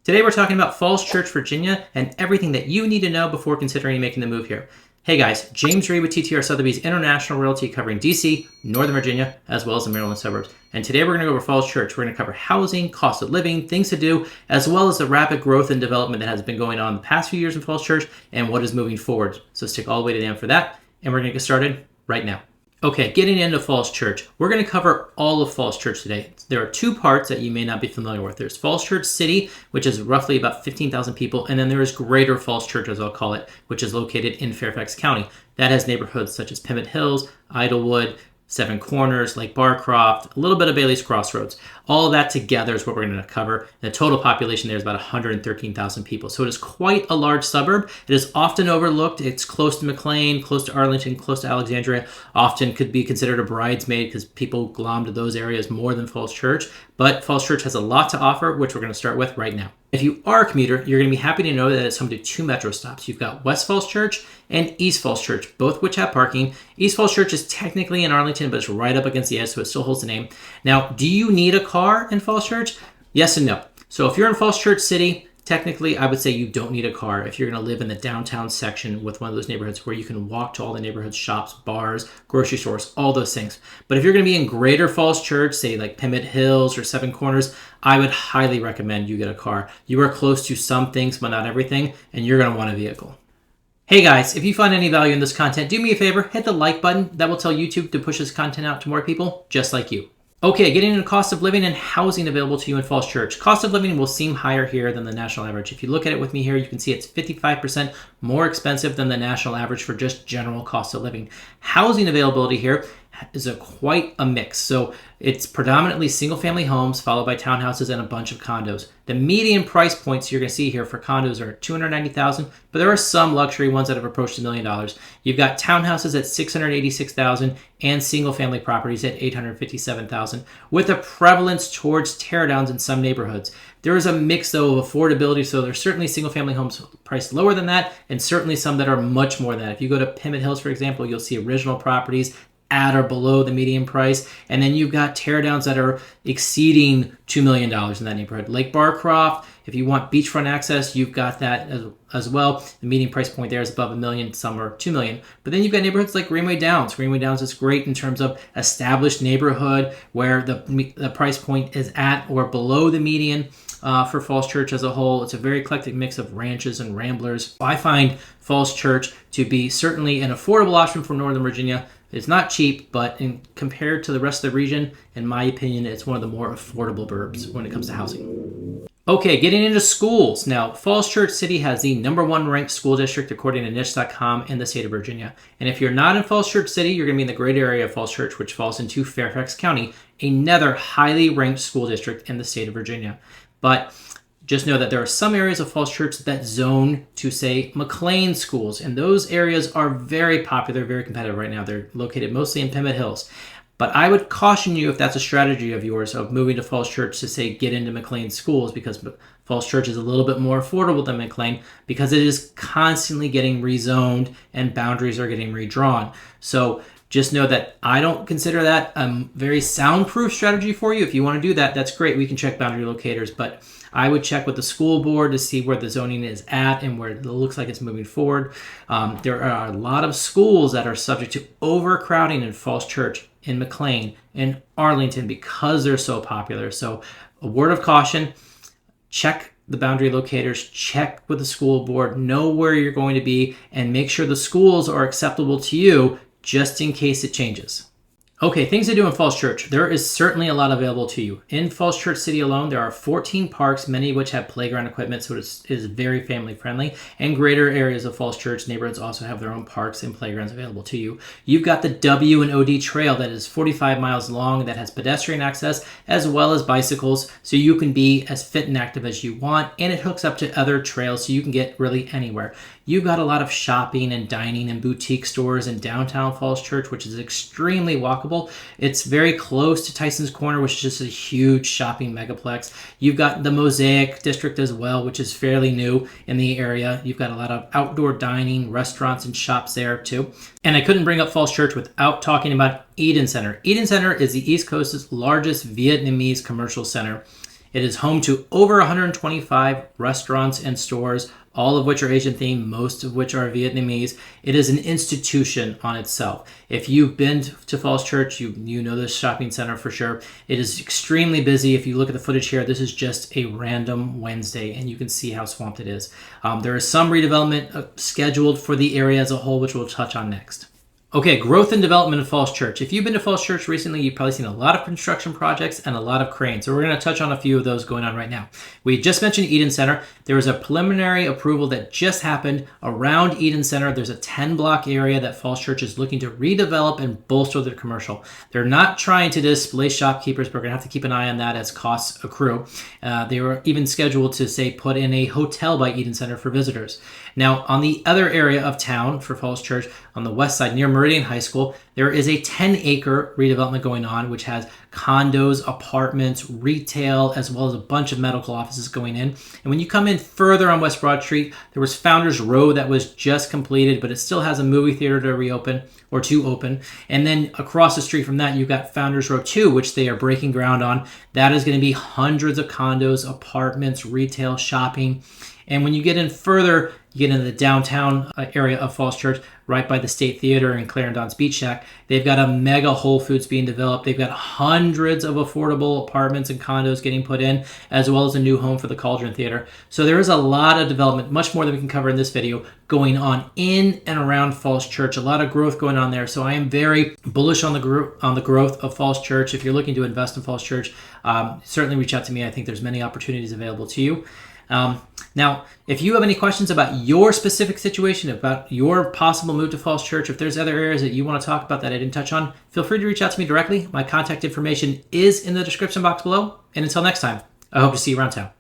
Today we're talking about Falls Church, Virginia, and everything that you need to know before considering making the move here. Hey guys, James Reed with TTR Sotheby's International Realty covering DC, Northern Virginia, as well as the Maryland suburbs. And today we're going to go over Falls Church. We're going to cover housing, cost of living, things to do, as well as the rapid growth and development that has been going on the past few years in Falls Church and what is moving forward. So stick all the way to the end for that, and we're going to get started right now. Okay, getting into Falls Church. We're going to cover all of Falls Church today. There are two parts that you may not be familiar with. There's Falls Church City, which is roughly about 15,000 people, and then there is Greater Falls Church, as I'll call it, which is located in Fairfax County. That has neighborhoods such as Pemmott Hills, Idlewood, Seven Corners, Lake Barcroft, a little bit of Bailey's Crossroads. All of that together is what we're going to cover. The total population there is about 113,000 people. So it is quite a large suburb. It is often overlooked. It's close to Mclean, close to Arlington, close to Alexandria. Often could be considered a bridesmaid because people glom to those areas more than Falls Church. But Falls Church has a lot to offer, which we're going to start with right now. If you are a commuter, you're going to be happy to know that it's home to two metro stops. You've got West Falls Church and East Falls Church, both which have parking. East Falls Church is technically in Arlington, but it's right up against the edge, so it still holds the name. Now, do you need a car in Falls Church? Yes and no. So if you're in Falls Church City, technically, I would say you don't need a car if you're going to live in the downtown section with one of those neighborhoods where you can walk to all the neighborhood shops, bars, grocery stores, all those things. But if you're going to be in Greater Falls Church, say like Pemmott Hills or Seven Corners, I would highly recommend you get a car. You are close to some things, but not everything, and you're going to want a vehicle. Hey guys, if you find any value in this content, do me a favor, hit the like button. That will tell YouTube to push this content out to more people just like you. Okay, getting into cost of living and housing available to you in Falls Church. Cost of living will seem higher here than the national average. If you look at it with me here, you can see it's 55% more expensive than the national average for just general cost of living. Housing availability here is quite a mix. So it's predominantly single-family homes followed by townhouses and a bunch of condos. The median price points you're going to see here for condos are $290,000, but there are some luxury ones that have approached $1 million. You've got townhouses at $686,000 and single-family properties at $857,000, with a prevalence towards teardowns in some neighborhoods. There is a mix, though, of affordability, so there's certainly single-family homes priced lower than that, and certainly some that are much more than that. If you go to Pemmott Hills, for example, you'll see original properties at or below the median price, and then you've got teardowns that are exceeding $2 million in that neighborhood. Lake Barcroft, if you want beachfront access, you've got that as well. The median price point there is above $1 million, some are $2 million. But then you've got neighborhoods like Greenway Downs. Greenway Downs is great in terms of established neighborhood where the price point is at or below the median. For Falls Church as a whole, it's a very eclectic mix of ranches and ramblers. I find Falls Church to be certainly an affordable option for Northern Virginia. It's not cheap, but compared to the rest of the region, in my opinion, it's one of the more affordable burbs when it comes to housing. Okay, getting into schools. Now, Falls Church City has the #1 ranked school district according to niche.com in the state of Virginia. And if you're not in Falls Church City, you're going to be in the greater area of Falls Church, which falls into Fairfax County, another highly ranked school district in the state of Virginia. But just know that there are some areas of Falls Church that zone to, say, Mclean schools, and those areas are very popular, very competitive right now. They're located mostly in Pemmott Hills. But I would caution you if that's a strategy of yours of moving to Falls Church to, say, get into Mclean schools, because Falls Church is a little bit more affordable than Mclean because it is constantly getting rezoned and boundaries are getting redrawn. So just know that I don't consider that a very soundproof strategy for you. If you want to do that, that's great. We can check boundary locators, but I would check with the school board to see where the zoning is at and where it looks like it's moving forward. There are a lot of schools that are subject to overcrowding in Falls Church, in Mclean, in Arlington because they're so popular. So a word of caution, check the boundary locators, check with the school board, know where you're going to be, and make sure the schools are acceptable to you just in case it changes. Okay, things to do in Falls Church. There is certainly a lot available to you. In Falls Church City alone, there are 14 parks, many of which have playground equipment, so it is very family friendly. And greater areas of Falls Church neighborhoods also have their own parks and playgrounds available to you. You've got the W and OD trail that is 45 miles long that has pedestrian access as well as bicycles, so you can be as fit and active as you want, and it hooks up to other trails so you can get really anywhere. You've got a lot of shopping and dining and boutique stores in downtown Falls Church, which is extremely walkable. It's very close to Tyson's Corner, which is just a huge shopping megaplex. You've got the Mosaic District as well, which is fairly new in the area. You've got a lot of outdoor dining, restaurants, and shops there too. And I couldn't bring up Falls Church without talking about Eden Center. Eden Center is the East Coast's largest Vietnamese commercial center. It is home to over 125 restaurants and stores, all of which are Asian themed, most of which are Vietnamese. It is an institution on itself. If you've been to Falls Church, you know this shopping center for sure. It is extremely busy. If you look at the footage here, this is just a random Wednesday, and you can see how swamped it is. There is some redevelopment scheduled for the area as a whole, which we'll touch on next. Okay, growth and development of Falls Church. If you've been to Falls Church recently, you've probably seen a lot of construction projects and a lot of cranes. So we're going to touch on a few of those going on right now. We just mentioned Eden Center. There was a preliminary approval that just happened around Eden Center. There's a 10-block area that Falls Church is looking to redevelop and bolster their commercial. They're not trying to displace shopkeepers, but we're going to have to keep an eye on that as costs accrue. They were even scheduled to, say, put in a hotel by Eden Center for visitors. Now, on the other area of town for Falls Church, on the west side near Meridian High School, there is a 10-acre redevelopment going on, which has condos, apartments, retail, as well as a bunch of medical offices going in. And when you come in further on West Broad Street, there was Founders Row that was just completed, but it still has a movie theater to reopen or to open. And then across the street from that, you've got Founders Row 2, which they are breaking ground on. That is going to be hundreds of condos, apartments, retail, shopping. And when you get in further, you get into the downtown area of Falls Church, right by the State Theater and Clarendon's Beach Shack. They've got a mega Whole Foods being developed. They've got hundreds of affordable apartments and condos getting put in, as well as a new home for the Cauldron Theater. So there is a lot of development, much more than we can cover in this video, going on in and around Falls Church. A lot of growth going on there. So I am very bullish on the growth of Falls Church. If you're looking to invest in Falls Church, certainly reach out to me. I think there's many opportunities available to you. Now, if you have any questions about your specific situation, about your possible move to Falls Church, if there's other areas that you want to talk about that I didn't touch on, feel free to reach out to me directly. My contact information is in the description box below. And until next time, I hope to see you around town.